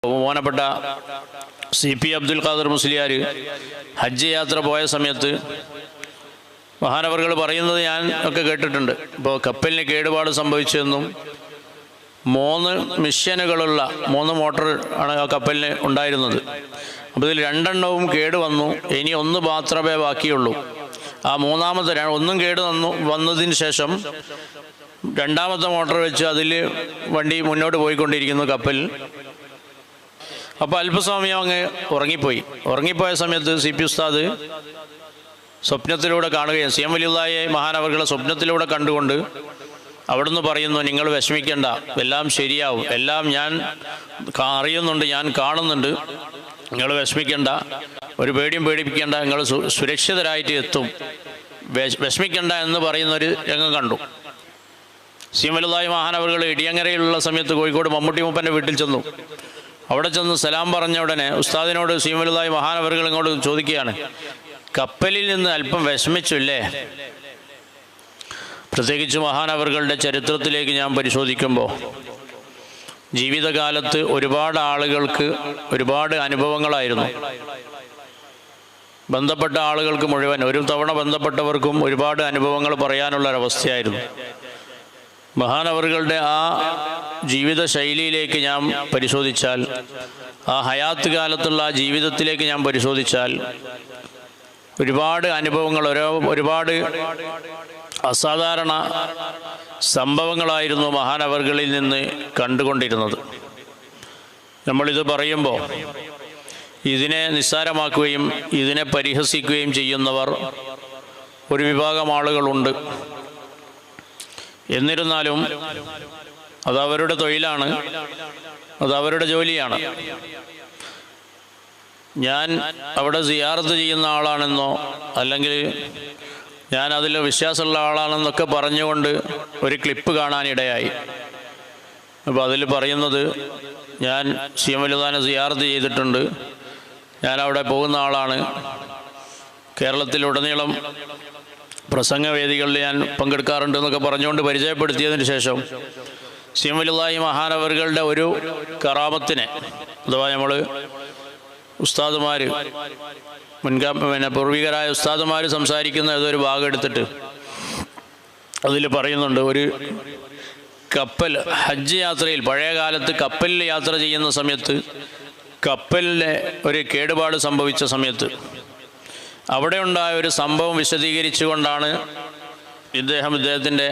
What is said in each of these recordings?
ബഹുമാനപ്പെട്ട CP അബ്ദുൽ ഖാദർ മുസ്ലിയാർ ഹജ്ജ് യാത്ര പോയ സമയത്ത് മഹാനവറുകൾ പറയുന്നത് ഞാൻ ഒക്കെ കേട്ടിട്ടുണ്ട്. ഇപ്പോൾ കപ്പലിന് കേടുപാട് സംഭവിച്ചതെന്നും 3 മിഷ്യനുകളുള്ള 3 മോട്ടോർ ആണ് ആ കപ്പലിന് ഉണ്ടായിരുന്നത്. അപ്പോൾ ഇതിൽ 2 കേട് വന്നു, ഇനി 1 മാത്രമേ ബാക്കിയുള്ളൂ. ആ മൂന്നാമത്തെ 1 കേട് വന്നതിന് ശേഷം 2ാമത്തെ മോട്ടോർ വെച്ച് അതിൽ വണ്ടി മുന്നോട്ട് പോയിക്കൊണ്ടിരിക്കുന്നു കപ്പൽ. അപ്പോൾ അല്പസമയം അങ്ങ് ഉറങ്ങിപ്പോയ സമയത്ത് CP ഉസ്താദ് സ്വപ്നത്തിലൂടെ കാണുകയും CM വലിയുള്ളായെ മഹാനവറുകളെ സ്വപ്നത്തിലൂടെ കണ്ടുകൊണ്ട് അവിടുന്ന് പറയുന്നു, നിങ്ങൾ വിഷമിക്കേണ്ട, എല്ലാം ശരിയാവും, എല്ലാം ഞാൻ അറിയുന്നുണ്ട്, ഞാൻ കാണുന്നുണ്ട്, നിങ്ങൾ വിഷമിക്കേണ്ട, ഒരു പേടിയും പേടിപ്പിക്കേണ്ട, നിങ്ങൾ സുരക്ഷിതരായിട്ട് എത്തും, വിഷമിക്കേണ്ട എന്ന് പറയുന്നൊരു രംഗം കണ്ടു. CM വലിയുള്ളായ മഹാനവറുകൾ ഇടിയങ്ങരയിലുള്ള സമയത്ത് കോഴിക്കോട് മമ്മൂട്ടി മൂപ്പൻ്റെ വീട്ടിൽ ചെന്നു. അവിടെ ചെന്ന് സലാം പറഞ്ഞ ഉടനെ ഉസ്താദിനോട് CM വലിയുള്ളായ മഹാനവറുകൾ ഇങ്ങോട്ട് ചോദിക്കുകയാണ്, കപ്പലിൽ നിന്ന് അല്പം വിഷമിച്ചില്ലേ? പ്രത്യേകിച്ച് മഹാനവറുകളുടെ ചരിത്രത്തിലേക്ക് ഞാൻ പരിശോധിക്കുമ്പോൾ ജീവിതകാലത്ത് ഒരുപാട് ആളുകൾക്ക് ഒരുപാട് അനുഭവങ്ങളായിരുന്നു. ബന്ധപ്പെട്ട ആളുകൾക്ക് മുഴുവൻ, ഒരു തവണ ബന്ധപ്പെട്ടവർക്കും ഒരുപാട് അനുഭവങ്ങൾ പറയാനുള്ളൊരവസ്ഥയായിരുന്നു. മഹാനവറുകളുടെ ആ ജീവിത ശൈലിയിലേക്ക് ഞാൻ പരിശോധിച്ചാൽ, ആ ഹയാത്ത് കാലത്തുള്ള ആ ജീവിതത്തിലേക്ക് ഞാൻ പരിശോധിച്ചാൽ ഒരുപാട് അനുഭവങ്ങൾ, ഒരുപാട് അസാധാരണ സംഭവങ്ങളായിരുന്നു മഹാനവറുകളിൽ നിന്ന് കണ്ടുകൊണ്ടിരുന്നത്. നമ്മളിത് പറയുമ്പോൾ ഇതിനെ നിസ്സാരമാക്കുകയും ഇതിനെ പരിഹസിക്കുകയും ചെയ്യുന്നവർ ഒരു വിഭാഗം ആളുകളുണ്ട്. എന്നിരുന്നാലും അതവരുടെ തൊഴിലാണ്, അതവരുടെ ജോലിയാണ്. ഞാൻ അവിടെ സിയാറത്ത് ചെയ്യുന്ന ആളാണെന്നോ അല്ലെങ്കിൽ ഞാൻ അതിൽ വിശ്വാസമുള്ള ആളാണെന്നൊക്കെ പറഞ്ഞുകൊണ്ട് ഒരു ക്ലിപ്പ് കാണാനിടയായി. അപ്പോൾ അതിൽ പറയുന്നത്, ഞാൻ CM വലിയുള്ളാനെ സിയാറത്ത് ചെയ്തിട്ടുണ്ട്, ഞാൻ അവിടെ പോകുന്ന ആളാണ്, കേരളത്തിലുടനീളം പ്രസംഗവേദികളിൽ ഞാൻ പങ്കെടുക്കാറുണ്ട് എന്നൊക്കെ പറഞ്ഞുകൊണ്ട് പരിചയപ്പെടുത്തിയതിന് ശേഷം CM വലിയുള്ളാഹി മഹാനവറുകളുടെ ഒരു കറാമത്തിനെ, അഥവാ നമ്മൾ ഉസ്താദുമാർ പൂർവികരായ ഉസ്താദുമാർ സംസാരിക്കുന്ന ഏതൊരു ഭാഗം എടുത്തിട്ട് അതിൽ പറയുന്നുണ്ട്, ഒരു കപ്പൽ ഹജ്ജ് യാത്രയിൽ, പഴയ കാലത്ത് കപ്പലിൽ യാത്ര ചെയ്യുന്ന സമയത്ത് കപ്പലിന് ഒരു കേടുപാട് സംഭവിച്ച സമയത്ത് അവിടെ ഉണ്ടായ ഒരു സംഭവം വിശദീകരിച്ചുകൊണ്ടാണ് ഇദ്ദേഹത്തിൻ്റെ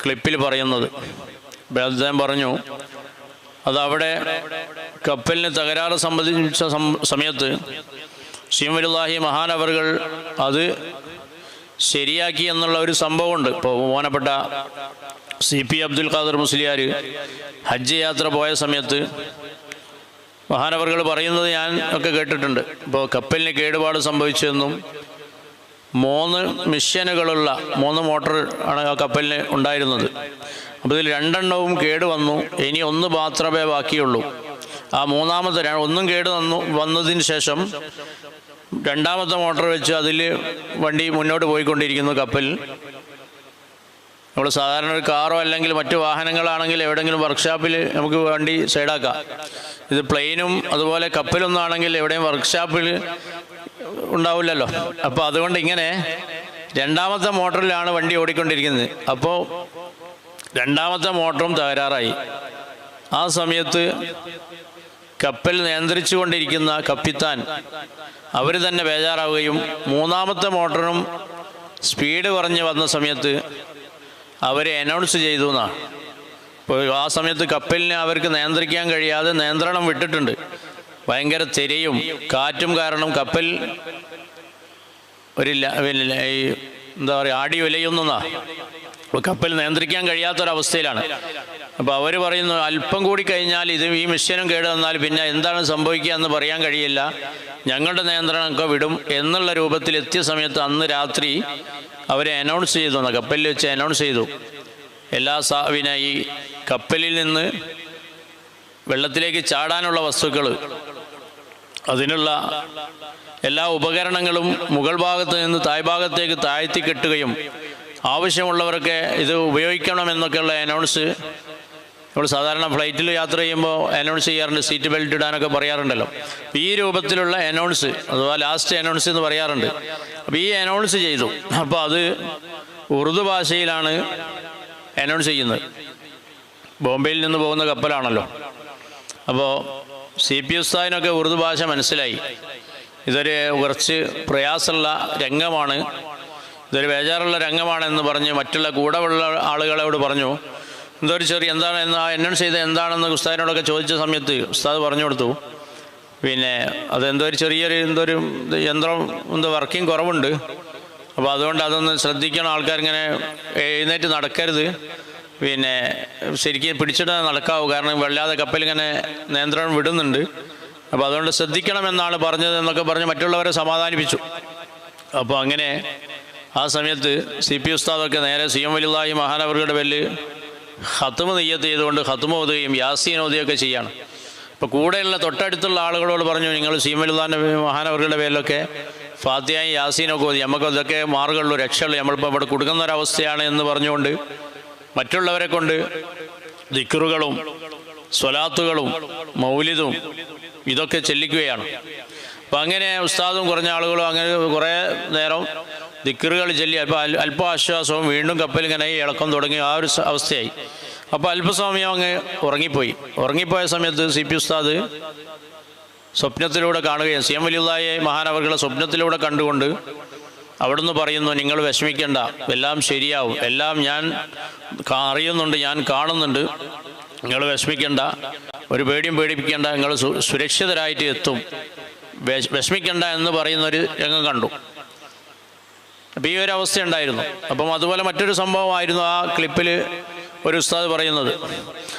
ക്ലിപ്പിൽ പറയുന്നത്. അദ്ദേഹം പറഞ്ഞു, അതവിടെ കപ്പലിന് തകരാറ് സംബന്ധിച്ച സമയത്ത് CM വലിയുള്ളാഹി മഹാനവറുകൾ അത് ശരിയാക്കി എന്നുള്ള ഒരു സംഭവമുണ്ട്. ഇപ്പോൾ ബഹുമാനപ്പെട്ട CP അബ്ദുൽ ഖാദർ മുസ്ലിയാർ ഹജ്ജ് യാത്ര പോയ സമയത്ത് മഹാനവറുകൾ പറയുന്നത് ഞാൻ ഒക്കെ കേട്ടിട്ടുണ്ട്. ഇപ്പോൾ കപ്പലിന് കേടുപാട് സംഭവിച്ചതെന്നും 3 മിഷ്യനുകളുള്ള 3 മോട്ടോർ ആണ് ആ കപ്പലിന് ഉണ്ടായിരുന്നത്. അപ്പോൾ ഇതിൽ 2 കേട് വന്നു, ഇനി 1 മാത്രമേ ബാക്കിയുള്ളൂ. ആ മൂന്നാമത്തെ 1 കേട് വന്നതിന് ശേഷം 2ാമത്തെ മോട്ടോർ വെച്ച് അതിൽ വണ്ടി മുന്നോട്ട് പോയിക്കൊണ്ടിരിക്കുന്നു കപ്പൽ. നമ്മൾ സാധാരണ ഒരു കാറോ അല്ലെങ്കിൽ മറ്റു വാഹനങ്ങളാണെങ്കിൽ എവിടെയെങ്കിലും വർക്ക്ഷോപ്പിൽ നമുക്ക് വണ്ടി സൈഡാക്കാം. ഇത് പ്ലെയിനും അതുപോലെ കപ്പലൊന്നും ആണെങ്കിൽ എവിടെയും വർക്ക്ഷോപ്പിൽ ഉണ്ടാവില്ലല്ലോ. അപ്പോൾ അതുകൊണ്ട് ഇങ്ങനെ 2ാമത്തെ മോട്ടറിലാണ് വണ്ടി ഓടിക്കൊണ്ടിരിക്കുന്നത്. അപ്പോൾ 2ാമത്തെ മോട്ടറും തകരാറായി. ആ സമയത്ത് കപ്പൽ നിയന്ത്രിച്ചു കൊണ്ടിരിക്കുന്ന കപ്പിത്താൻ അവർ തന്നെ ബേജാറാവുകയും 3ാമത്തെ മോട്ടറും സ്പീഡ് കുറഞ്ഞ് വന്ന സമയത്ത് അവരെ അനൗൺസ് ചെയ്തു എന്നാണ്. ഇപ്പോൾ ആ സമയത്ത് കപ്പലിനെ അവർക്ക് നിയന്ത്രിക്കാൻ കഴിയാതെ നിയന്ത്രണം വിട്ടിട്ടുണ്ട്. ഭയങ്കര തിരയും കാറ്റും കാരണം കപ്പൽ ഒരു എന്താ പറയുക, ആടി ഉലയുന്നതാണ്. അപ്പോൾ കപ്പൽ നിയന്ത്രിക്കാൻ കഴിയാത്തൊരവസ്ഥയിലാണ്. അപ്പോൾ അവർ പറയുന്നു, അല്പം കൂടി കഴിഞ്ഞാൽ ഈ മിഷ്യനും കേട് വന്നാൽ പിന്നെ എന്താണ് സംഭവിക്കുക എന്ന് പറയാൻ കഴിയില്ല, ഞങ്ങളുടെ നിയന്ത്രണമൊക്കെ വിടും എന്നുള്ള രൂപത്തിൽ എത്തിയ സമയത്ത് അന്ന് രാത്രി അവരെ അനൗൺസ് ചെയ്തു, കപ്പലിൽ വെച്ച് അനൗൺസ് ചെയ്തു, എല്ലാ ഈ കപ്പലിൽ നിന്ന് വെള്ളത്തിലേക്ക് ചാടാനുള്ള വസ്തുക്കൾ, അതിനുള്ള എല്ലാ ഉപകരണങ്ങളും മുകൾ ഭാഗത്ത് നിന്ന് താഴ്ഭാഗത്തേക്ക് താഴ്ത്തി കെട്ടുകയും ആവശ്യമുള്ളവരൊക്കെ ഇത് ഉപയോഗിക്കണമെന്നൊക്കെയുള്ള അനൗൺസ് നമ്മൾ സാധാരണ ഫ്ലൈറ്റിൽ യാത്ര ചെയ്യുമ്പോൾ അനൗൺസ് ചെയ്യാറുണ്ട്, സീറ്റ് ബെൽറ്റ് ഇടാനൊക്കെ പറയാറുണ്ടല്ലോ. ഈ രൂപത്തിലുള്ള അനൗൺസ് അഥവാ ലാസ്റ്റ് അനൗൺസ് എന്ന് പറയാറുണ്ട്. അപ്പോൾ ഈ അനൗൺസ് ചെയ്തു. അപ്പോൾ അത് ഉറുദു ഭാഷയിലാണ് അനൗൺസ് ചെയ്യുന്നത്. ബോംബെയിൽ നിന്ന് പോകുന്ന കപ്പലാണല്ലോ. അപ്പോൾ CP ഉസ്താദിനൊക്കെ ഉറുദു ഭാഷ മനസ്സിലായി. ഇതൊരു കുറച്ച് പ്രയാസമുള്ള രംഗമാണ്, ഇതൊരു ബേജാറുള്ള രംഗമാണെന്ന് പറഞ്ഞ് മറ്റുള്ള കൂടെയുള്ള ആളുകളോട് പറഞ്ഞു. എന്തൊരു എന്താണ് അനൗൺസ് ചെയ്തത് എന്താണെന്ന് ഉസ്താദിനോടൊക്കെ ചോദിച്ച സമയത്ത് ഉസ്താദ് പറഞ്ഞു കൊടുത്തു, പിന്നെ അതെന്തോ ഒരു ചെറിയൊരു യന്ത്രം വർക്കിംഗ് കുറവുണ്ട്, അപ്പോൾ അതുകൊണ്ട് അതൊന്ന് ശ്രദ്ധിക്കണം, ആൾക്കാരിങ്ങനെ എഴുന്നേറ്റ് നടക്കരുത്, പിന്നെ ശരിക്കും പിടിച്ചിട്ട് നടക്കാവൂ, കാരണം വല്ലാതെ കപ്പലിങ്ങനെ നിയന്ത്രണം വിടുന്നുണ്ട്, അപ്പോൾ അതുകൊണ്ട് ശ്രദ്ധിക്കണമെന്നാണ് പറഞ്ഞത് എന്നൊക്കെ പറഞ്ഞ് മറ്റുള്ളവരെ സമാധാനിപ്പിച്ചു. അപ്പോൾ അങ്ങനെ ആ സമയത്ത് CP ഉസ്താദൊക്കെ നേരെ CM വലിയുള്ളാഹി മഹാനവറുകളുടെ പേരിൽ ഖത്മ് നിയ്യത്ത് ചെയ്തുകൊണ്ട് ഖത്മ് ഓതുകയും യാസീൻ ഓതുകയൊക്കെ ചെയ്യാണ്. അപ്പോൾ കൂടെയുള്ള തൊട്ടടുത്തുള്ള ആളുകളോട് പറഞ്ഞു, നിങ്ങൾ CM വലിയുള്ളാഹിൻ്റെ മഹാനവറുകളുടെ പേരിലൊക്കെ ഫാത്തിഹയും യാസീനൊക്കെ ഓതി, നമുക്ക് ഇതൊക്കെ മാർഗമുള്ളൂ, രക്ഷയുള്ളൂ, നമ്മളിപ്പോൾ ഇവിടെ കൊടുക്കുന്ന ഒരവസ്ഥയാണ് എന്ന് പറഞ്ഞുകൊണ്ട് മറ്റുള്ളവരെ കൊണ്ട് ദിക്റുകളും സ്വലാത്തുകളും മൗലിദും ഇതൊക്കെ ചെല്ലിക്കുകയാണ്. അപ്പം അങ്ങനെ ഉസ്താദും കുറഞ്ഞ ആളുകളും അങ്ങനെ കുറേ നേരം ദിക്റുകൾ ചൊല്ലി അല്പ ആശ്വാസവും വീണ്ടും കപ്പലിങ്ങനെ ഇളക്കം തുടങ്ങി ആ ഒരു അവസ്ഥയായി. അപ്പോൾ അല്പസമയം അങ്ങ് ഉറങ്ങിപ്പോയ സമയത്ത് CP ഉസ്താദ് സ്വപ്നത്തിലൂടെ കാണുകയും CM വലിയുള്ളാഹി മഹാനവറുകളെ സ്വപ്നത്തിലൂടെ കണ്ടുകൊണ്ട് അവിടുന്ന് പറയുന്നു, നിങ്ങൾ വിഷമിക്കേണ്ട, എല്ലാം ശരിയാവും, എല്ലാം ഞാൻ അറിയുന്നുണ്ട്, ഞാൻ കാണുന്നുണ്ട്, നിങ്ങൾ വിഷമിക്കേണ്ട, ഒരു പേടിയും പേടിപ്പിക്കേണ്ട, നിങ്ങൾ സുരക്ഷിതരായിട്ട് എത്തും, വിഷമിക്കേണ്ട എന്ന് പറയുന്നൊരു രംഗം കണ്ടു. അപ്പോൾ ഈ ഒരു അവസ്ഥ ഉണ്ടായിരുന്നു. അപ്പം അതുപോലെ മറ്റൊരു സംഭവമായിരുന്നു ആ ക്ലിപ്പിൽ ഒരു ഉസ്താദ് പറയുന്നത്.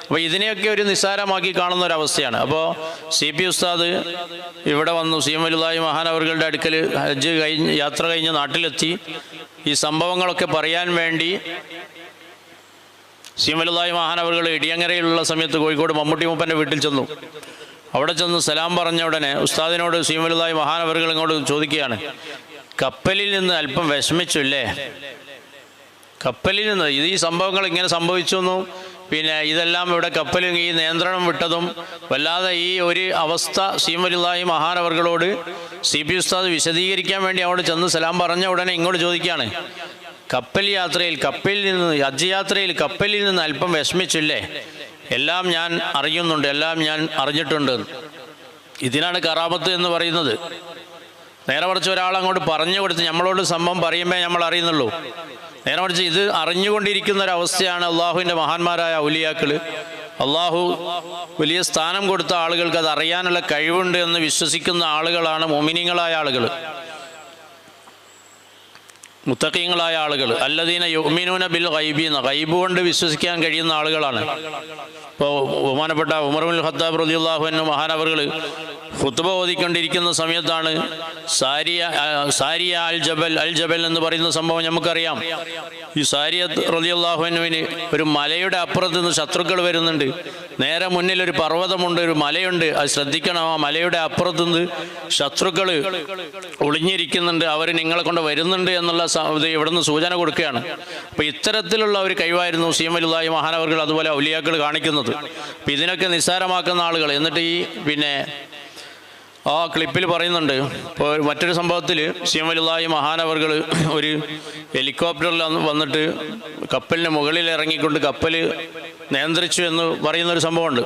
അപ്പോൾ ഇതിനെയൊക്കെ ഒരു നിസ്സാരമാക്കി കാണുന്ന ഒരവസ്ഥയാണ്. അപ്പോൾ CP ഉസ്താദ് ഇവിടെ വന്നു, CM വലിയുള്ളാഹി മഹാനവറുകളുടെ അടുക്കൽ ഹജ്ജ് യാത്ര കഴിഞ്ഞ് നാട്ടിലെത്തി. ഈ സംഭവങ്ങളൊക്കെ പറയാൻ വേണ്ടി CM വലിയുള്ളാഹി മഹാനവറുകൾ ഇടിയങ്ങരയിലുള്ള സമയത്ത് കോഴിക്കോട് മമ്മൂട്ടി മൂപ്പൻ്റെ വീട്ടിൽ ചെന്നു. അവിടെ ചെന്ന് സലാം പറഞ്ഞ ഉടനെ ഉസ്താദിനോട് CM വലിയുള്ളാഹി മഹാനവറുകൾ ഇങ്ങോട്ട് ചോദിക്കുകയാണ്, കപ്പലിൽ നിന്ന് അല്പം വിഷമിച്ചില്ലേ? കപ്പലിൽ നിന്ന് ഈ സംഭവങ്ങൾ ഇങ്ങനെ സംഭവിച്ചെന്നും പിന്നെ ഇതെല്ലാം ഇവിടെ കപ്പലിൽ ഈ നിയന്ത്രണം വിട്ടതും വല്ലാതെ ഈ ഒരു അവസ്ഥ CM വലിയുള്ളാഹി മഹാനവറുകളോട് CP ഉസ്താദ് വിശദീകരിക്കാൻ വേണ്ടി അവിടെ ചെന്ന് സലാം പറഞ്ഞ ഉടനെ ഇങ്ങോട്ട് ചോദിക്കുകയാണ്, കപ്പലിൽ നിന്ന് ഹജ്ജ് യാത്രയിൽ കപ്പലിൽ നിന്ന് അല്പം വിഷമിച്ചില്ലേ? എല്ലാം ഞാൻ അറിയുന്നുണ്ട്, എല്ലാം ഞാൻ അറിഞ്ഞിട്ടുണ്ട്. ഇതിനാണ് കറാമത്ത് എന്ന് പറയുന്നത്. നേരെ മറിച്ച് ഒരാളങ്ങോട്ട് പറഞ്ഞു കൊടുത്ത് നമ്മളോട് സംഭവം പറയുമ്പോൾ നമ്മൾ അറിയുന്നുള്ളൂ. നേരെ മറിച്ച് ഇത് അറിഞ്ഞുകൊണ്ടിരിക്കുന്ന ഒരവസ്ഥയാണ്. അള്ളാഹുവിൻ്റെ മഹാന്മാരായ ഔലിയാക്കൾ, അള്ളാഹു വലിയ സ്ഥാനം കൊടുത്ത ആളുകൾക്ക് അത് അറിയാനുള്ള കഴിവുണ്ട് എന്ന് വിശ്വസിക്കുന്ന ആളുകളാണ് മുഅ്മിനീങ്ങളായ ആളുകൾ, മുത്തഖീങ്ങളായ ആളുകൾ. അല്ലദീന യുഅ്മിനൂന ബിൽ ഗൈബി, ഗൈബ് കൊണ്ട് വിശ്വസിക്കാൻ കഴിയുന്ന ആളുകളാണ്. ഇപ്പോൾ ബഹുമാനപ്പെട്ട ഉമർ ഇബ്നുൽ ഖത്താബ് റളിയല്ലാഹു അൻഹു മഹാനവറുകൾ ഖുത്ബ ഓതിക്കൊണ്ടിരിക്കുന്ന സമയത്താണ് സാരിയ അൽ ജബൽ എന്ന് പറയുന്ന സംഭവം നമുക്കറിയാം. ഈ സാരിയ റളിയല്ലാഹു അൻഹുവിന് ഒരു മലയുടെ അപ്പുറത്ത് നിന്ന് ശത്രുക്കൾ വരുന്നുണ്ട്. നേരെ മുന്നിൽ ഒരു പർവ്വതമുണ്ട്, ഒരു മലയുണ്ട്, അത് ശ്രദ്ധിക്കണം. ആ മലയുടെ അപ്പുറത്ത് നിന്ന് ശത്രുക്കൾ ഒളിഞ്ഞിരിക്കുന്നുണ്ട്, അവർ നിങ്ങളെ കൊണ്ട് വരുന്നുണ്ട് എന്നുള്ള ഇവിടുന്ന് സൂചന കൊടുക്കുകയാണ്. അപ്പോൾ ഇത്തരത്തിലുള്ള ഒരു കഴിവായിരുന്നു CM വലിയുള്ളാഹി മഹാനവറുകൾ അതുപോലെ ഔലിയാക്കൾ കാണിക്കുന്നത്. അപ്പം ഇതിനൊക്കെ നിസ്സാരമാക്കുന്ന ആളുകൾ. എന്നിട്ട് ഈ പിന്നെ ആ ക്ലിപ്പിൽ പറയുന്നുണ്ട്. ഇപ്പോൾ മറ്റൊരു സംഭവത്തിൽ CM വലിയുള്ളാഹി മഹാനവറുകൾ ഒരു ഹെലികോപ്റ്ററിൽ വന്നിട്ട് കപ്പലിന് മുകളിൽ ഇറങ്ങിക്കൊണ്ട് കപ്പൽ നിയന്ത്രിച്ചു എന്ന് പറയുന്നൊരു സംഭവമുണ്ട്.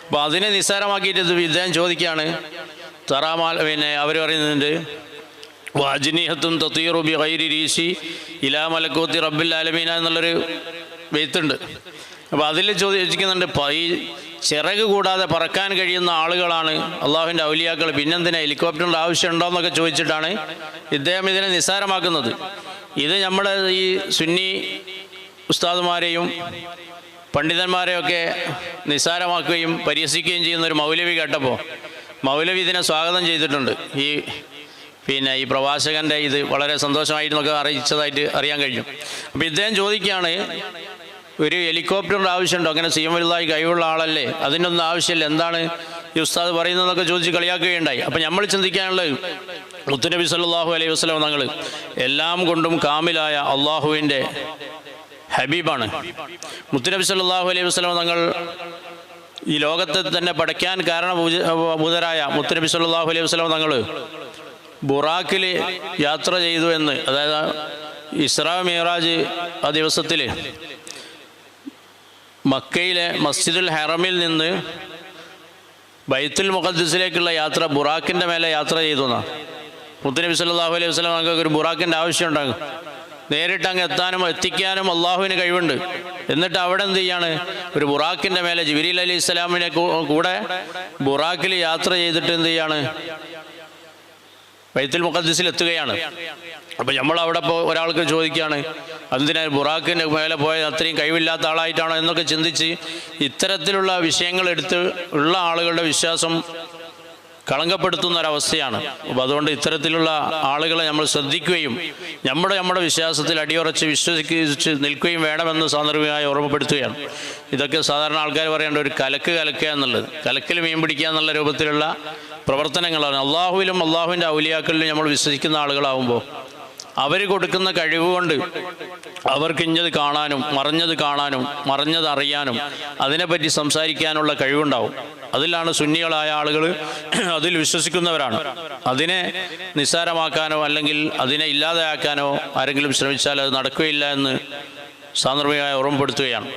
അപ്പോൾ അതിനെ നിസ്സാരമാക്കിയിട്ട് ഇദ്ദേഹം ചോദിക്കുകയാണ്, തറാമാൽ പിന്നെ അവർ പറയുന്നുണ്ട്, വാജിനിഹത്തും തത്തീറു ബി ഗൈരി രീശി ഇലാ മലക്കൂത്തി റബ്ബിൽ ആലമീന എന്നുള്ളൊരു ബെയ്ത്തുണ്ട്. അപ്പോൾ അതിൽ ചോദിക്കുന്നുണ്ട്, ഈ ചിറക് കൂടാതെ പറക്കാൻ കഴിയുന്ന ആളുകളാണ് അള്ളാഹുവിൻ്റെ ഔലിയാക്കൾ, പിന്നെന്തിനാ ഹെലികോപ്റ്ററിൻ്റെ ആവശ്യമുണ്ടോ എന്നൊക്കെ ചോദിച്ചിട്ടാണ് ഇദ്ദേഹം ഇതിനെ നിസ്സാരമാക്കുന്നത്. ഇത് നമ്മുടെ ഈ സുന്നി ഉസ്താദുമാരെയും പണ്ഡിതന്മാരെയൊക്കെ നിസ്സാരമാക്കുകയും പരിഹസിക്കുകയും ചെയ്യുന്ന ഒരു മൗലവി കേട്ടപ്പോൾ മൗലവി ഇതിനെ സ്വാഗതം ചെയ്തിട്ടുണ്ട്. ഈ പ്രവാചകൻ്റെ ഇത് വളരെ സന്തോഷമായിട്ടൊക്കെ അറിയിച്ചതായിട്ട് അറിയാൻ കഴിഞ്ഞു. അപ്പോൾ ഇദ്ദേഹം ചോദിക്കുകയാണ്, ഒരു ഹെലികോപ്റ്ററിൻ്റെ ആവശ്യമുണ്ടോ? അങ്ങനെ CM വലിയുള്ളാഹി കഴിവുള്ള ആളല്ലേ, അതിനൊന്നും ആവശ്യമില്ല, എന്താണ് ഈ ഉസ്താദ് പറയുന്നതെന്നൊക്കെ ചോദിച്ച് കളിയാക്കുകയുണ്ടായി. അപ്പം നമ്മൾ ചിന്തിക്കാനുള്ളത്, മുത്തുനബി സല്ലല്ലാഹു അലൈഹി വസല്ലം തങ്ങൾ എല്ലാം കൊണ്ടും കാമിലായ അള്ളാഹുവിൻ്റെ ഹബീബാണ്. മുത്തുനബി സല്ലല്ലാഹു അലൈഹി വസല്ലം തങ്ങൾ ഈ ലോകത്തെ തന്നെ പടയ്ക്കാൻ കാരണഭൂതരായ മുത്തുനബി സല്ലല്ലാഹു അലൈഹി വസല്ലം തങ്ങൾ ബുറാക്കിൽ യാത്ര ചെയ്തു എന്ന്, അതായത് ഇസ്രാ മിഅ്റാജ് ആ ദിവസത്തിൽ മക്കയിലെ മസ്ജിദുൽ ഹറമിൽ നിന്ന് ബൈത്തുൽ മുഖദ്ദസിലേക്കുള്ള യാത്ര ബുറാക്കിൻ്റെ മേലെ യാത്ര ചെയ്തു എന്നാണ്. മുത്തുനബി സല്ലല്ലാഹു അലൈഹി വസല്ലം തങ്ങൾക്ക് ഒരു ബുറാക്കിൻ്റെ ആവശ്യമുണ്ടാകും. നേരിട്ട് അങ്ങ് എത്തിക്കാനും അള്ളാഹുവിന് കഴിവുണ്ട്. എന്നിട്ട് അവിടെ എന്ത് ചെയ്യാണ്? ഒരു ബുറാക്കിൻ്റെ മേലെ ജിബ്രീൽ അലൈഹി ഇസ്ലാമിനെ കൂടെ ബുറാക്കിൽ യാത്ര ചെയ്തിട്ട് എന്ത് ചെയ്യാണ്? ബൈത്തുൽ മുഖദ്ദസിൽ എത്തുകയാണ്. അപ്പം നമ്മളവിടെ ഒരാൾക്ക് ചോദിക്കുകയാണ്, എന്തിനാ ബുറാക്കിൻ്റെ മേലെ പോയത്? അത്രയും കഴിവില്ലാത്ത ആളായിട്ടാണോ എന്നൊക്കെ ചിന്തിച്ച് ഇത്തരത്തിലുള്ള വിഷയങ്ങൾ എടുത്ത് ഉള്ള ആളുകളുടെ വിശ്വാസം കളങ്കപ്പെടുത്തുന്ന ഒരവസ്ഥയാണ്. അപ്പോൾ അതുകൊണ്ട് ഇത്തരത്തിലുള്ള ആളുകളെ നമ്മൾ ശ്രദ്ധിക്കുകയും നമ്മുടെ വിശ്വാസത്തിൽ അടിയുറച്ച് വിശ്വസിച്ച് നിൽക്കുകയും വേണമെന്ന് സാന്ദർഭികമായി ഓർമ്മപ്പെടുത്തുകയാണ്. ഇതൊക്കെ സാധാരണ ആൾക്കാർ പറയേണ്ട ഒരു കലക്കുക എന്നുള്ളത്, കലക്കിൽ മീൻ പിടിക്കുക എന്നുള്ള രൂപത്തിലുള്ള പ്രവർത്തനങ്ങളാണ്. അള്ളാഹുവിലും അള്ളാഹുവിൻ്റെ ഔലിയാക്കളിലും നമ്മൾ വിശ്വസിക്കുന്ന ആളുകളാവുമ്പോൾ അവർ കൊടുക്കുന്ന കഴിവ് കൊണ്ട് അവർക്ക് ഇഞ്ഞത് കാണാനും മറഞ്ഞത് അറിയാനും അതിനെപ്പറ്റി സംസാരിക്കാനുള്ള കഴിവുണ്ടാവും. അതിലാണ് സുന്നികളായ ആളുകൾ അതിൽ വിശ്വസിക്കുന്നവരാണ്. അതിനെ നിസ്സാരമാക്കാനോ അല്ലെങ്കിൽ അതിനെ ഇല്ലാതെയാക്കാനോ ആരെങ്കിലും ശ്രമിച്ചാൽ അത് നടക്കുകയില്ല എന്ന് സാന്ദർഭികമായി ഓർമ്മപ്പെടുത്തുകയാണ്.